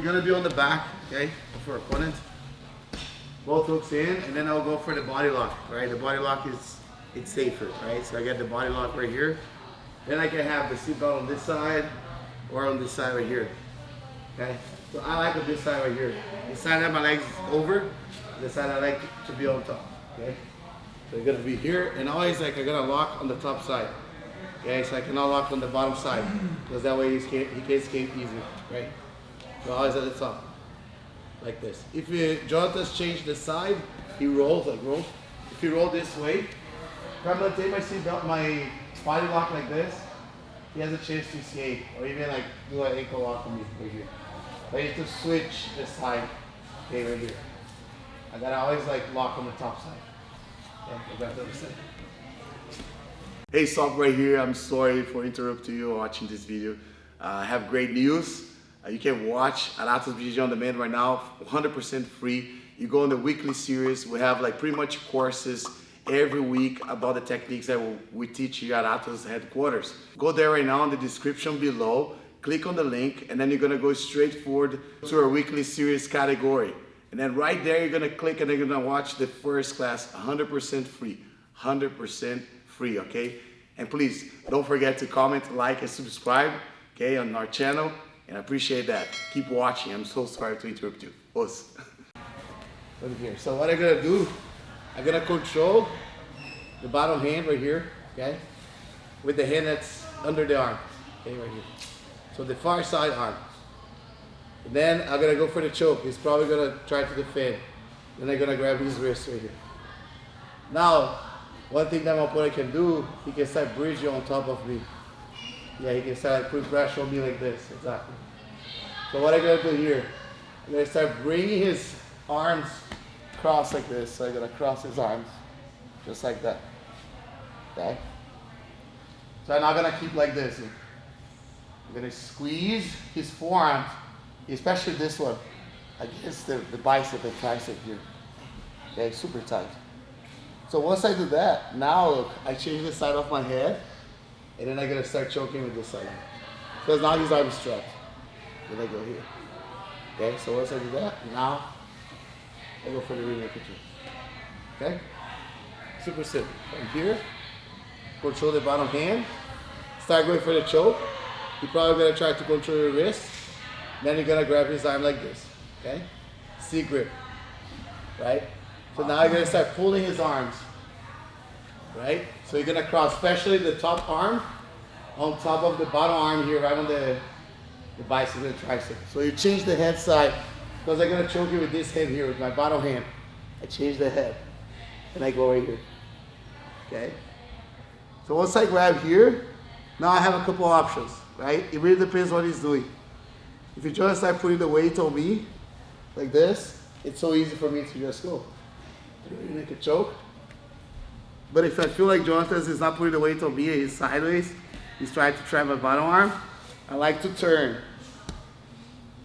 we're gonna be on the back, okay, of our opponent. Both hooks in, and then I'll go for the body lock, right? The body lock it's safer, right? So I get the body lock right here. Then I can have the seatbelt on this side or on this side right here, okay? So I like on this side right here. This side I have my legs over, this side I like to be on top, okay? So you're gonna be here, and always like I'm gonna lock on the top side, okay? So I cannot lock on the bottom side, because that way he can escape easy, right? So always at the top, like this. If Jonathan change the side, he rolls, like roll. If you roll this way, if I'm gonna take my seatbelt, my body lock like this, he has a chance to escape, or even like do an ankle lock on me right here. I need to switch the side, okay, right here. I gotta always like lock on the top side. Okay, go back to the other side. Hey, Sob right here. I'm sorry for interrupting you watching this video. I have great news. You can watch at Atos Jiu-Jitsu on demand right now, 100% free. You go in the weekly series. We have like pretty much courses every week about the techniques that we teach here at Atos headquarters. Go there right now in the description below, click on the link, and then you're gonna go straight forward to our weekly series category. And then right there, you're gonna click and you're gonna watch the first class 100% free, 100% free, okay? And please, don't forget to comment, like, and subscribe, okay, on our channel. And I appreciate that. Keep watching. I'm so sorry to interrupt you. Us. Look here. So what I'm gonna do, I'm gonna control the bottom hand right here, okay? With the hand that's under the arm, okay, right here. So the far side arm. And then I'm gonna go for the choke. He's probably gonna try to defend. Then I'm gonna grab his wrist right here. Now, one thing that my opponent can do, he can start bridging on top of me. Yeah, he can start like putting pressure on me like this, exactly. So what I'm gonna do here, I'm gonna start bringing his arms across like this. So I'm gonna cross his arms, just like that, okay? So I'm not gonna keep like this. I'm gonna squeeze his forearms, especially this one, against the bicep and tricep here, okay, super tight. So once I do that, now look, I change the side of my head, and then I'm gonna start choking with this side. Because now his arm is strapped. Then I go here. Okay, so once I do that, now I go for the rear naked choke. Okay? Super simple. From here, control the bottom hand, start going for the choke. You're probably gonna try to control your wrist. Then you're gonna grab his arm like this. Okay? C grip. Right? So now you're gonna start pulling his arms. Right? So you're gonna cross, especially the top arm, on top of the bottom arm here, right on the bicep and tricep. So you change the head side, because I'm gonna choke you with this hand here, with my bottom hand. I change the head, and I go right here. Okay? So once I grab here, now I have a couple options, right? It really depends what he's doing. If you just start putting the weight on me, like this, it's so easy for me to just go. You make a choke. But if I feel like Jonathan is not putting the weight on me, he's sideways, he's trying to trap my bottom arm, I like to turn.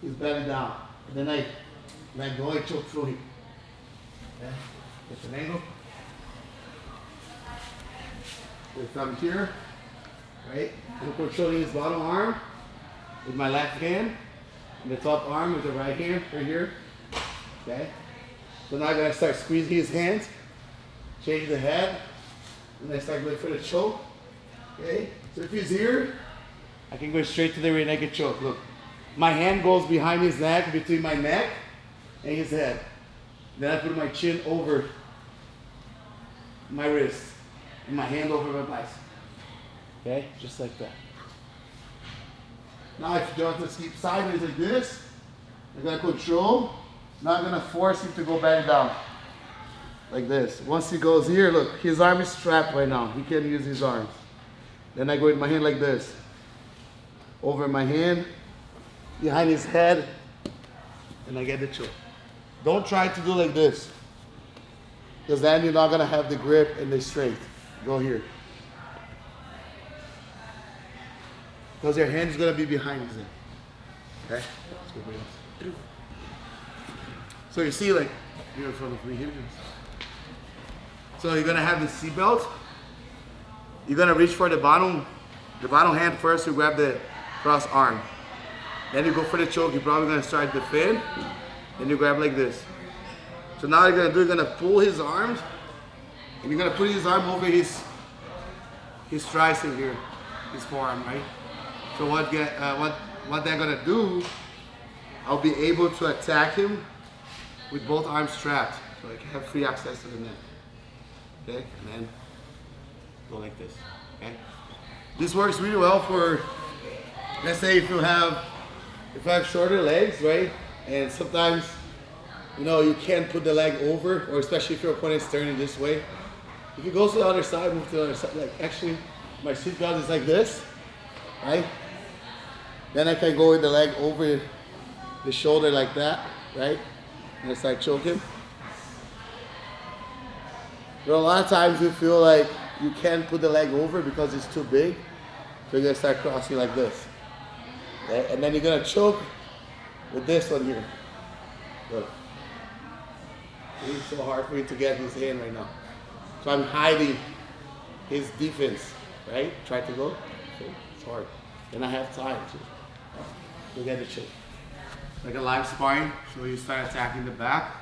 He's bending down. And then I go and choke through him. Okay? Get an angle. If I'm here, right? I'm controlling his bottom arm with my left hand, and the top arm with the right hand right here. Okay? So now I'm gonna start squeezing his hands, change the head, and I start going for the choke. Okay? So if he's here, I can go straight to the rear naked choke. Look, my hand goes behind his neck, between my neck and his head. Then I put my chin over my wrist, and my hand over my bicep. Okay? Just like that. Now if Jonathan keeps sideways like this, I'm gonna control. Now I'm gonna force him to go back down. Like this. Once he goes here, look, his arm is strapped right now. He can't use his arms. Then I go with my hand like this. Over my hand, behind his head, and I get the choke. Don't try to do like this, because then you're not gonna have the grip and the strength. Go here. Because your hand is gonna be behind his head. Okay? So you see, like, you're in front of me here. So you're gonna have the seatbelt. You're gonna reach for the bottom hand first. You grab the cross arm. Then you go for the choke. You're probably gonna start the fin. Then you grab like this. So now you're gonna pull his arms, and you're gonna put his arm over his tricep here, his forearm, right? So what they're gonna do, I'll be able to attack him with both arms strapped, so I can have free access to the neck. Okay, and then go like this. Okay, this works really well for, let's say if you have shorter legs, right? And sometimes, you know, you can't put the leg over, or especially if your opponent's turning this way. If you go to the other side, move to the other side. Like actually, my seatbelt is like this, right? Then I can go with the leg over the shoulder like that, right? And I start choking. But a lot of times you feel like you can't put the leg over because it's too big. So you're gonna start crossing like this. Okay? And then you're gonna choke with this one here. Look. It's so hard for you to get his hand right now. So I'm hiding his defense, right? Try to go. Okay. It's hard. Then I have time to get the choke. Like a live sparring, so you start attacking the back.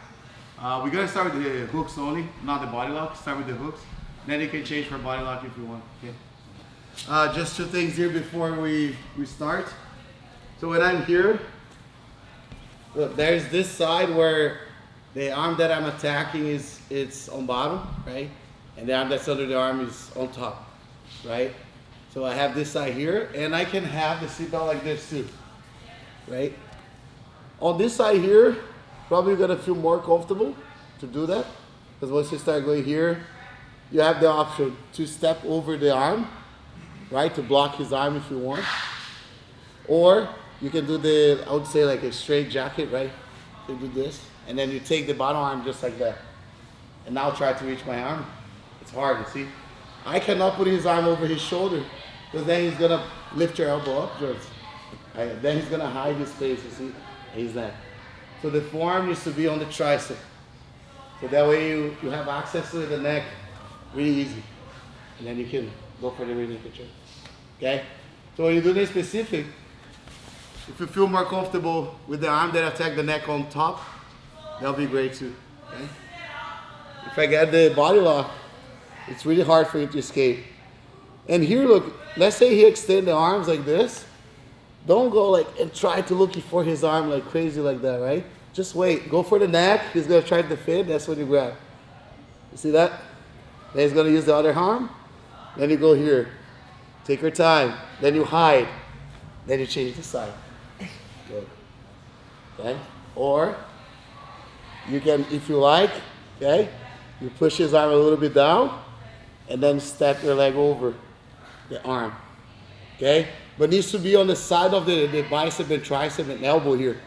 We're gonna start with the hooks only, not the body lock. Start with the hooks. Then you can change for body lock if you want. Okay. Just two things here before we start. So when I'm here, look, there's this side where the arm that I'm attacking it's on bottom, right? And the arm that's under the arm is on top, right? So I have this side here, and I can have the seatbelt like this too, right? On this side here, probably gonna feel more comfortable to do that, because once you start going here, you have the option to step over the arm, right, to block his arm if you want, or you can do the, I would say like a straight jacket, right? You do this, and then you take the bottom arm just like that, and now try to reach my arm. It's hard, you see. I cannot put his arm over his shoulder, because then he's gonna lift your elbow up, George. Then he's gonna hide his face, you see. He's that. So the forearm needs to be on the tricep. So that way you have access to the neck really easy. And then you can go for the rear naked choke. Okay? So when you do this specific, if you feel more comfortable with the arm that attack the neck on top, that'll be great too. Okay? If I get the body lock, it's really hard for you to escape. And here, look, let's say he extend the arms like this. Don't go like and try to look for his arm like crazy like that, right? Just wait. Go for the neck. He's gonna try to fit. That's when you grab. You see that? Then he's gonna use the other arm. Then you go here. Take your time. Then you hide. Then you change the side. Good. Okay? Or you can, if you like, okay, you push his arm a little bit down and then step your leg over the arm. Okay? But needs to be on the side of the bicep and tricep and elbow here.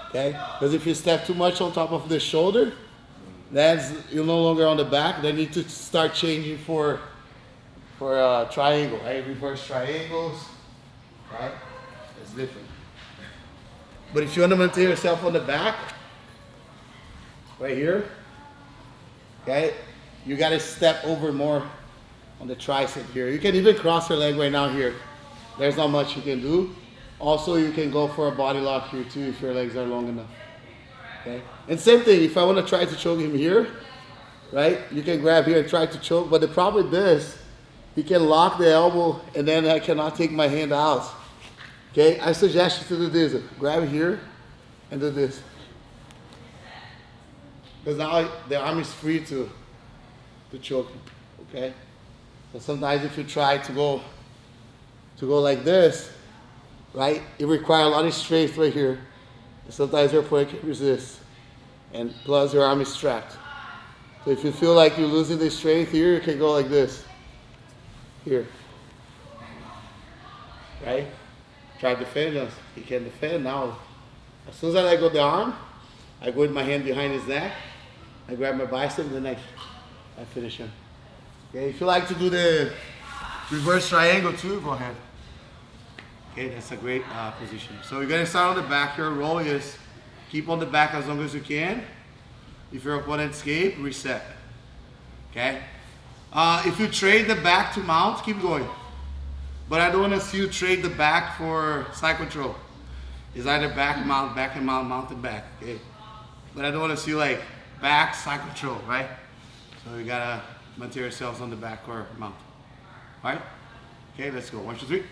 Okay? Because if you step too much on top of the shoulder, then you're no longer on the back. Then you need to start changing for triangle, right? Reverse triangles, right? It's different. But if you want to maintain yourself on the back, right here, okay, you got to step over more on the tricep here. You can even cross your leg right now here. There's not much you can do. Also, you can go for a body lock here too if your legs are long enough. Okay? And same thing, if I want to try to choke him here, right? You can grab here and try to choke, but the problem with this, he can lock the elbow and then I cannot take my hand out. Okay? I suggest you to do this. Grab here and do this. Because now the arm is free to choke him. Okay? So sometimes if you try to go like this, right? It requires a lot of strength right here. And sometimes your opponent can resist. And plus your arm is strapped. So if you feel like you're losing the strength here, you can go like this. Here. Right? Try to defend us. He can defend now. As soon as I let go of the arm, I go with my hand behind his neck. I grab my bicep and then I finish him. Okay, if you like to do the reverse triangle too, go ahead. Okay, that's a great position. So you're gonna start on the back here. Roll is keep on the back as long as you can. If your opponent escape, reset. Okay. If you trade the back to mount, keep going. But I don't want to see you trade the back for side control. is either back and mount and back, okay? But I don't want to see like back, side control, right? So we gotta maintain ourselves on the back or mount. All right? Okay, let's go. 1, 2, 3.